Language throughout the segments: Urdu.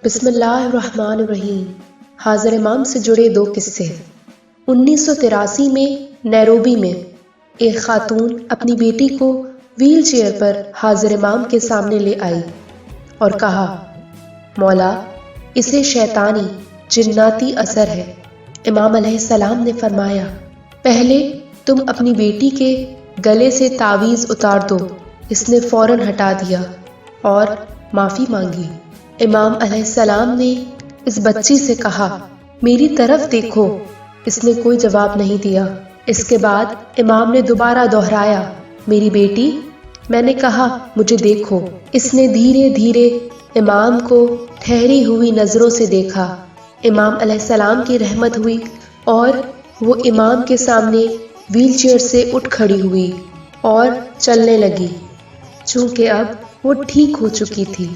بسم اللہ الرحمن الرحیم۔ حاضر امام سے جڑے دو قصے۔ 1983 میں نیروبی میں ایک خاتون اپنی بیٹی کو ویل چیئر پر حاضر امام کے سامنے لے آئی اور کہا، مولا اسے شیطانی جناتی اثر ہے۔ امام علیہ السلام نے فرمایا، پہلے تم اپنی بیٹی کے گلے سے تعویذ اتار دو۔ اس نے فوراً ہٹا دیا اور معافی مانگی۔ امام علیہ السلام نے اس بچی سے کہا، میری طرف دیکھو۔ اس نے کوئی جواب نہیں دیا۔ اس کے بعد امام نے دوبارہ دہرایا، میری بیٹی، میں نے کہا مجھے دیکھو۔ اس نے دھیرے دھیرے امام کو ٹھہری ہوئی نظروں سے دیکھا۔ امام علیہ السلام کی رحمت ہوئی اور وہ امام کے سامنے ویل چیئر سے اٹھ کھڑی ہوئی اور چلنے لگی، چونکہ اب وہ ٹھیک ہو چکی تھی۔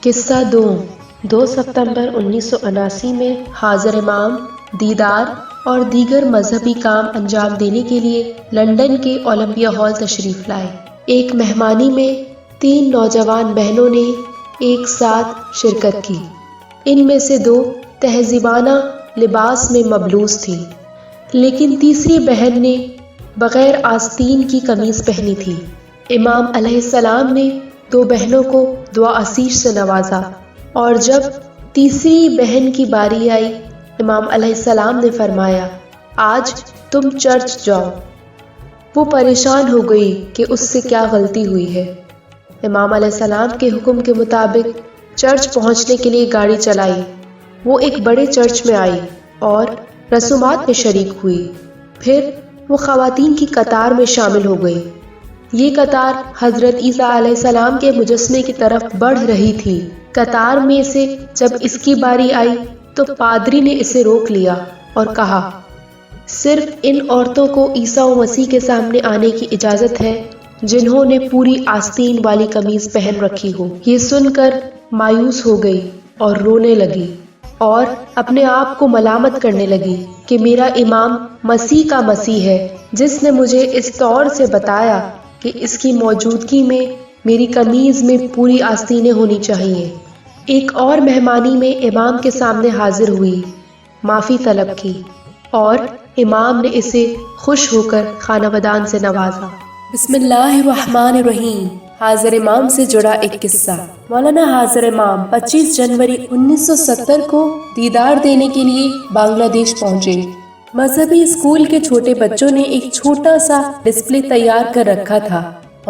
قصہ 2 ستمبر 1979 میں حاضر امام دیدار اور دیگر مذہبی کام انجام دینے کے لیے لندن کے اولمپیا ہال تشریف لائے۔ ایک مہمانی میں 3 نوجوان بہنوں نے ایک ساتھ شرکت کی۔ ان میں سے 2 تہذیبانہ لباس میں ملبوس تھی، لیکن تیسری بہن نے بغیر آستین کی قمیض پہنی تھی۔ امام علیہ السلام نے 2 بہنوں کو دعا آسیش سے نوازا، اور جب تیسری بہن کی باری آئی، امام علیہ السلام نے فرمایا، آج تم چرچ جاؤ۔ وہ پریشان ہو گئی کہ اس سے کیا غلطی ہوئی ہے۔ امام علیہ السلام کے حکم کے مطابق چرچ پہنچنے کے لیے گاڑی چلائی۔ وہ ایک بڑے چرچ میں آئی اور رسومات میں شریک ہوئی۔ پھر وہ خواتین کی قطار میں شامل ہو گئی۔ یہ قطار حضرت عیسیٰ علیہ السلام کے مجسمے کی طرف بڑھ رہی تھی۔ قطار میں سے جب اس کی باری آئی تو پادری نے اسے روک لیا اور کہا، صرف ان عورتوں کو عیسیٰ مسیح کے سامنے آنے کی اجازت ہے جنہوں نے پوری آستین والی قمیض پہن رکھی ہو۔ یہ سن کر مایوس ہو گئی اور رونے لگی اور اپنے آپ کو ملامت کرنے لگی کہ میرا امام مسیح کا مسیح ہے، جس نے مجھے اس طور سے بتایا کہ اس کی موجودگی میں میری قمیض میں پوری آستینیں ہونی چاہیے۔ ایک اور مہمانی میں امام کے سامنے حاضر ہوئی، معافی طلب کی، اور امام نے اسے خوش ہو کر خانہ بدان سے نوازا۔ بسم اللہ الرحمن الرحیم۔ حاضر امام سے جڑا ایک قصہ۔ مولانا حاضر امام 25 جنوری 1970 کو دیدار دینے کے لیے بنگلہ دیش پہنچے۔ مذہبی اسکول کے چھوٹے بچوں نے ایک چھوٹا سا ڈسپلے تیار کر رکھا تھا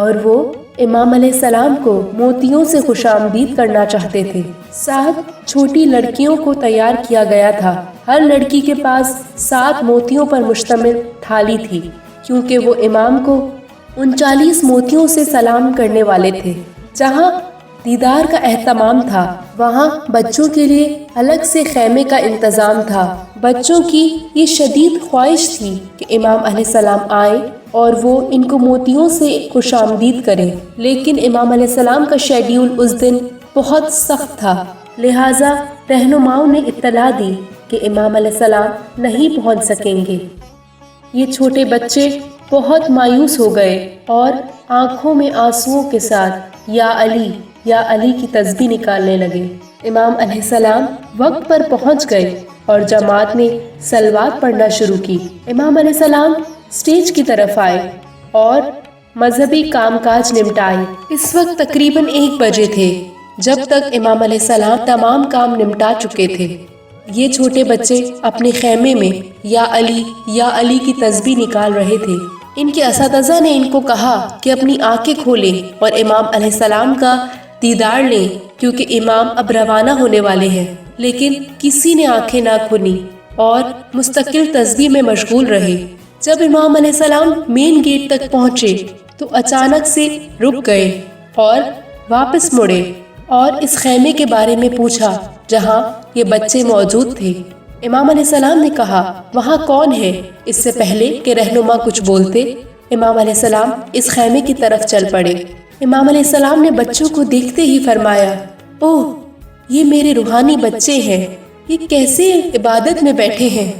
اور وہ امام علیہ السلام کو موتیوں سے خوش آمدید کرنا چاہتے تھے۔ 7 چھوٹی لڑکیوں کو تیار کیا گیا تھا۔ ہر لڑکی کے پاس 7 موتیوں پر مشتمل تھالی تھی، کیونکہ وہ امام کو 39 موتیوں سے سلام کرنے والے تھے۔ جہاں دیدار کا اہتمام تھا، وہاں بچوں کے لیے الگ سے خیمے کا انتظام تھا۔ بچوں کی یہ شدید خواہش تھی کہ امام علیہ السلام آئیں اور وہ ان کو موتیوں سے خوش آمدید کریں، لیکن امام علیہ السلام کا شیڈیول اس دن بہت سخت تھا، لہٰذا رہنماؤں نے اطلاع دی کہ امام علیہ السلام نہیں پہنچ سکیں گے۔ یہ چھوٹے بچے بہت مایوس ہو گئے اور آنکھوں میں آنسوؤں کے ساتھ یا علی کی تسبیح نکالنے لگے۔ امام علیہ السلام وقت پر پہنچ گئے اور جماعت نے صلوات پڑھنا شروع کی۔ امام علیہ السلام سٹیج کی طرف آئے اور مذہبی کام کاج نمٹائے۔ اس وقت تقریباً 1 بجے تھے جب تک امام علیہ السلام تمام کام نمٹا چکے تھے۔ یہ چھوٹے بچے اپنے خیمے میں یا علی کی تسبیح نکال رہے تھے۔ ان کے اساتذہ نے ان کو کہا کہ اپنی آنکھیں کھولیں اور امام علیہ السلام کا دیدار لیں، کیونکہ امام اب روانہ ہونے والے ہیں۔ لیکن کسی نے آنکھیں نہ کھولی اور مستقل تسبیح میں مشغول رہے۔ جب امام علیہ السلام مین گیٹ تک پہنچے تو اچانک سے رک گئے اور واپس مڑے اور اس خیمے کے بارے میں پوچھا جہاں یہ بچے موجود تھے۔ امام علیہ السلام نے کہا، وہاں کون ہے؟ اس سے پہلے کہ رہنما کچھ بولتے، امام علیہ السلام اس خیمے کی طرف چل پڑے۔ امام علیہ السلام نے بچوں کو دیکھتے ہی فرمایا، اوہ، یہ میرے روحانی بچے ہیں، یہ کیسے عبادت میں بیٹھے ہیں؟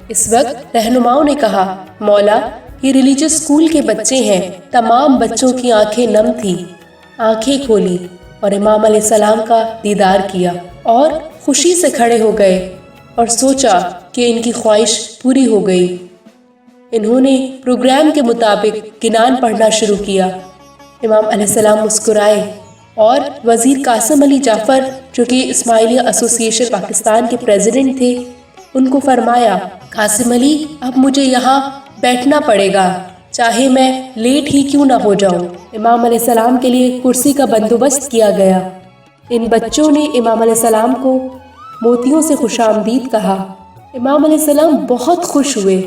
اس وقت رہنماؤں نے کہا، مولا، یہ ریلیجس اسکول کے بچے ہیں۔ تمام بچوں کی آنکھیں نم تھی۔ آنکھیں کھولی اور امام علیہ السلام کا دیدار کیا۔ اور خوشی سے کھڑے ہو گئے اور سوچا کہ ان کی خواہش پوری ہو گئی۔ انہوں نے پروگرام کے مطابق گنان پڑھنا شروع کیا۔ امام علیہ السلام مسکرائے اور وزیر قاسم علی جعفر جو کہ اسماعیلیہ ایسوسی ایشن پاکستان کے پریزیڈنٹ تھے، ان کو فرمایا، قاسم علی اب مجھے یہاں بیٹھنا پڑے گا، چاہے میں لیٹ ہی کیوں نہ ہو جاؤں۔ امام علیہ السلام کے لیے کرسی کا بندوبست کیا گیا۔ ان بچوں نے امام علیہ السلام کو موتیوں سے خوش آمدید کہا۔ امام علیہ السلام بہت خوش ہوئے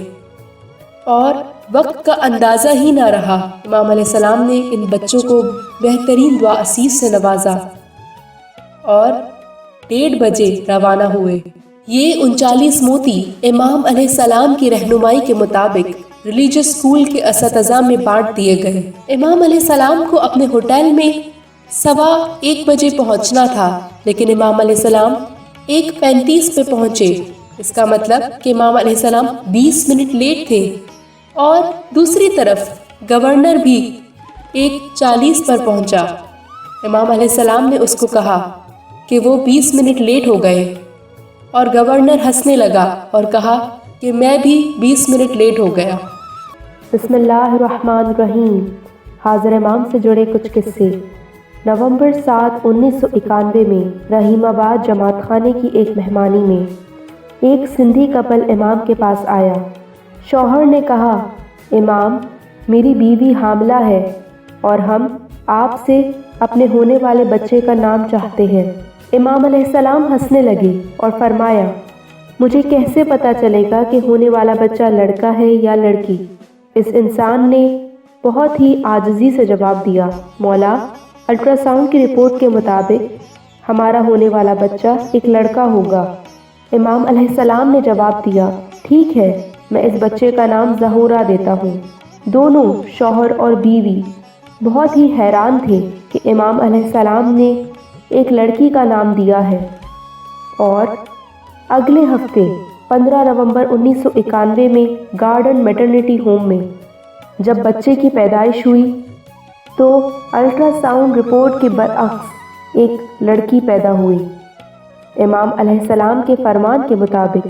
اور وقت کا اندازہ ہی نہ رہا۔ امام علیہ السلام نے ان بچوں کو بہترین دعا اسیس سے نوازا اور 1:30 بجے روانہ ہوئے۔ یہ 39 موتی امام علیہ السلام کی رہنمائی کے مطابق ریلیجس اسکول کے اساتذہ میں بانٹ دیے گئے۔ امام علیہ السلام کو اپنے ہوٹل میں 1:15 بجے پہنچنا تھا، لیکن امام علیہ السلام 1:35 پہ پہنچے۔ اس کا مطلب کہ امام علیہ السلام 20 منٹ لیٹ تھے، اور دوسری طرف گورنر بھی 1:40 پر پہنچا۔ امام علیہ السلام نے اس کو کہا کہ وہ 20 منٹ لیٹ ہو گئے، اور گورنر ہنسنے لگا اور کہا کہ میں بھی 20 منٹ لیٹ ہو گیا۔ بسم اللہ الرحمن الرحیم۔ حاضر امام سے جڑے کچھ قصے۔ نومبر 7، 1991 میں رحیم آباد جماعت خانے کی ایک مہمانی میں ایک سندھی کپل امام کے پاس آیا۔ شوہر نے کہا، امام میری بیوی حاملہ ہے اور ہم آپ سے اپنے ہونے والے بچے کا نام چاہتے ہیں۔ امام علیہ السلام ہنسنے لگے اور فرمایا، مجھے کیسے پتا چلے گا کہ ہونے والا بچہ لڑکا ہے یا لڑکی؟ اس انسان نے بہت ہی عاجزی سے جواب دیا، مولا الٹرا ساؤنڈ کی رپورٹ کے مطابق ہمارا ہونے والا بچہ ایک لڑکا ہوگا۔ امام علیہ السلام نے جواب دیا، ٹھیک ہے، میں اس بچے کا نام زہورا دیتا ہوں۔ دونوں شوہر اور بیوی بہت ہی حیران تھے کہ امام علیہ السلام نے ایک لڑکی کا نام دیا ہے، اور اگلے ہفتے 15 نومبر 1991 میں گارڈن میٹرنٹی ہوم میں جب بچے کی پیدائش ہوئی تو الٹرا ساؤنڈ رپورٹ کے برعکس ایک لڑکی پیدا ہوئی۔ امام علیہ السلام کے فرمان کے مطابق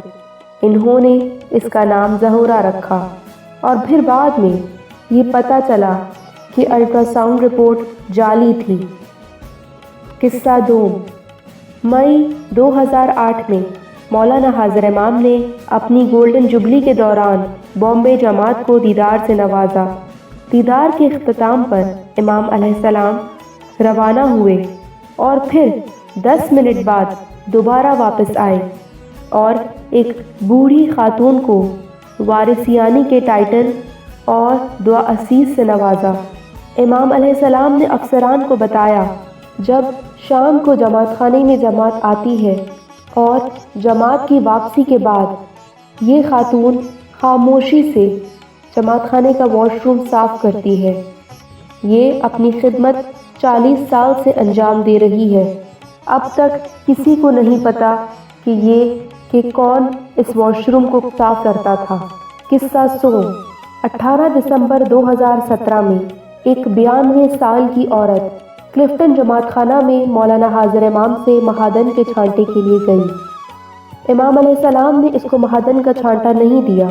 انہوں نے اس کا نام زہورا رکھا، اور پھر بعد میں یہ پتہ چلا کہ الٹرا ساؤنڈ رپورٹ جعلی تھی۔ قصہ 2۔ مئی 2008 میں مولانا حاضر امام نے اپنی گولڈن جبلی کے دوران بامبے جماعت کو دیدار سے نوازا۔ دیدار کے اختتام پر امام علیہ السلام روانہ ہوئے اور پھر 10 منٹ بعد دوبارہ واپس آئے اور ایک بوڑھی خاتون کو وارثیانی کے ٹائٹل اور دعا اسیس سے نوازا۔ امام علیہ السلام نے افسران کو بتایا، جب شام کو جماعت خانے میں جماعت آتی ہے اور جماعت کی واپسی کے بعد یہ خاتون خاموشی سے جماعت خانے کا واش روم صاف کرتی ہے۔ یہ اپنی خدمت 40 سال سے انجام دے رہی ہے۔ اب تک کسی کو نہیں پتا کہ کون اس واش روم کو صاف کرتا تھا۔ قصہ 100۔ 18 دسمبر 2017 میں ایک 92 سال کی عورت کلفٹن جماعت خانہ میں مولانا حاضر امام سے مہادن کے چھانٹے کے لیے گئی۔ امام علیہ السلام نے اس کو مہادن کا چھانٹا نہیں دیا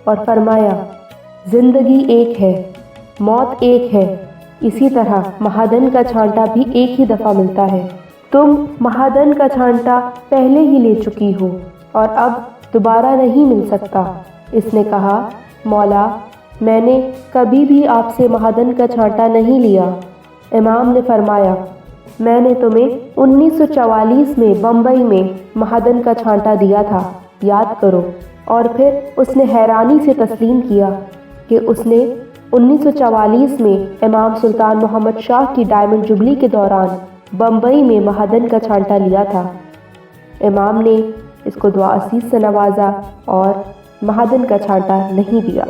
اور فرمایا، زندگی ایک ہے، موت ایک ہے، اسی طرح مہادن کا چھانٹا بھی ایک ہی دفعہ ملتا ہے۔ تم مہادن کا چھانٹا پہلے ہی لے چکی ہو اور اب دوبارہ نہیں مل سکتا۔ اس نے کہا، مولا میں نے کبھی بھی آپ سے مہادن کا چھانٹا نہیں لیا۔ امام نے فرمایا، میں نے تمہیں 1944 میں بمبئی میں مہادن کا چھانٹا دیا تھا، یاد کرو۔ اور پھر اس نے حیرانی سے تسلیم کیا کہ اس نے 1944 میں امام سلطان محمد شاہ کی ڈائمنڈ جبلی کے دوران بمبئی میں مہادن کا چھانٹا لیا تھا۔ امام نے اس کو دعا اسیس سے نوازا اور مہادن کا چھانٹا نہیں دیا۔